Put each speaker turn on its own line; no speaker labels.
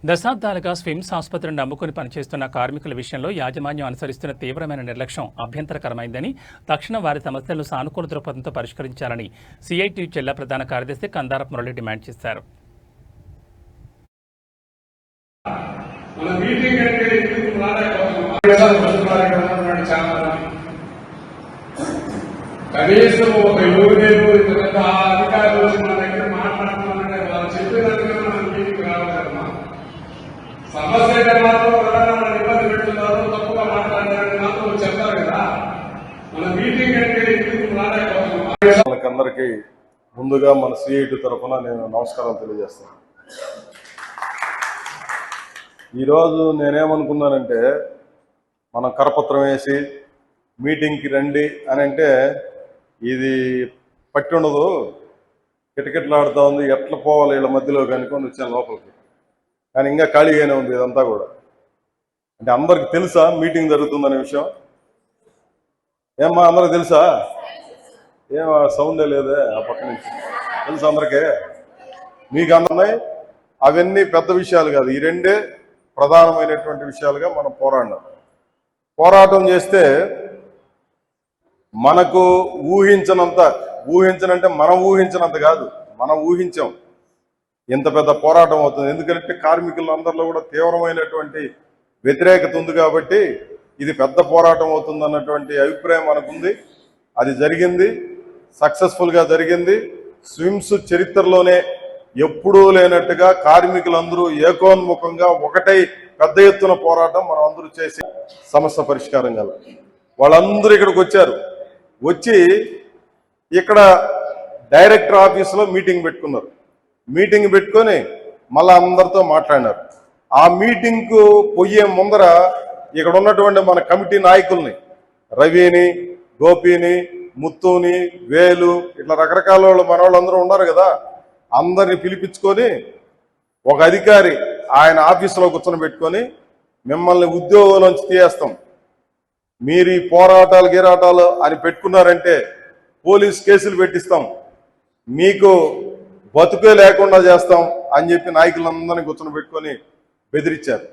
దశాబ్దాలుగా స్విమ్స్ ఆసుపత్రిని నమ్ముకుని పనిచేస్తున్న కార్మికుల విషయంలో యాజమాన్యం అనుసరిస్తున్న తీవ్రమైన నిర్లక్ష్యం అభ్యంతరకరమైందని తక్షణం వారి సమస్యలను సానుకూల దృక్పథంతో పరిష్కరించాలని సిఐటియు జిల్లా ప్రధాన కార్యదర్శి కందారపు మురళి డిమాండ్ చేశారు.
కనీసం ఒక అధికారులు మన దగ్గర మాట్లాడుతున్నారంటే వాళ్ళు చెప్పేదానికి మనం మీటింగ్ రావాలమ్మా. సమస్య మాత్రం ఎవరైనా ఇబ్బంది పెడుతున్నారు, తప్పుగా మాట్లాడారని మాత్రం చెప్తారు కదా. మన మీటింగ్ అంటే
అందరికీ ముందుగా మన సిఐటి తరఫున నేను నమస్కారం తెలియజేస్తాను. ఈరోజు నేనేమనుకున్నానంటే మనం కరపత్రం వేసి మీటింగ్కి రండి అని అంటే ఇది పట్టి ఉండదు, కిటకిటలాడుతూ ఉంది, ఎట్లా పోవాలి వీళ్ళ మధ్యలో కనుకొని వచ్చాను లోపలికి. కానీ ఇంకా ఖాళీగానే ఉంది ఇదంతా కూడా. అంటే అందరికి తెలుసా మీటింగ్ జరుగుతుందనే విషయం? ఏమ్మా అందరికి తెలుసా? ఏం సౌండే లేదే ఆ పక్క నుంచి. తెలుసా అందరికీ? మీకు అందరినీ అవన్నీ పెద్ద విషయాలు కాదు, ఈ రెండే ప్రధానమైనటువంటి విషయాలుగా మనం పోరాటం చేస్తే మనకు ఊహించనంటే మనం ఊహించినంత కాదు, మనం ఊహించాం ఇంత పెద్ద పోరాటం అవుతుంది. ఎందుకంటే కార్మికులందరిలో కూడా తీవ్రమైనటువంటి వ్యతిరేకత ఉంది కాబట్టి ఇది పెద్ద పోరాటం అవుతుంది అన్నటువంటి అభిప్రాయం మనకుంది. అది జరిగింది, సక్సెస్ఫుల్గా జరిగింది. స్విమ్స్ చరిత్రలోనే ఎప్పుడూ లేనట్టుగా కార్మికులందరూ ఏకోన్ముఖంగా ఒకటై పెద్ద ఎత్తున పోరాటం మనం అందరూ చేసి సమస్య పరిష్కారం కల వాళ్ళందరూ ఇక్కడికి వచ్చారు. వచ్చి ఇక్కడ డైరెక్టర్ ఆఫీసులో మీటింగ్ పెట్టుకున్నారు. మీటింగ్ పెట్టుకొని మళ్ళా అందరితో మాట్లాడినారు. ఆ మీటింగ్కు పోయే ముందర ఇక్కడ ఉన్నటువంటి మన కమిటీ నాయకుల్ని, రవిని, గోపిని, ముత్తుని, వేలు, ఇట్లా రకరకాల వాళ్ళు మన వాళ్ళందరూ ఉన్నారు కదా, అందరిని పిలిపించుకొని ఒక అధికారి ఆయన ఆఫీసులో కూర్చొని పెట్టుకొని మిమ్మల్ని ఉద్యోగంలోంచి తీయేస్తాం, మీరు ఈ పోరాటాలు అని పెట్టుకున్నారంటే పోలీస్ కేసులు పెట్టిస్తాం, మీకు బతుకే లేకుండా చేస్తాం అని చెప్పి నాయకులందరినీ కూర్చొని పెట్టుకొని బెదిరించారు.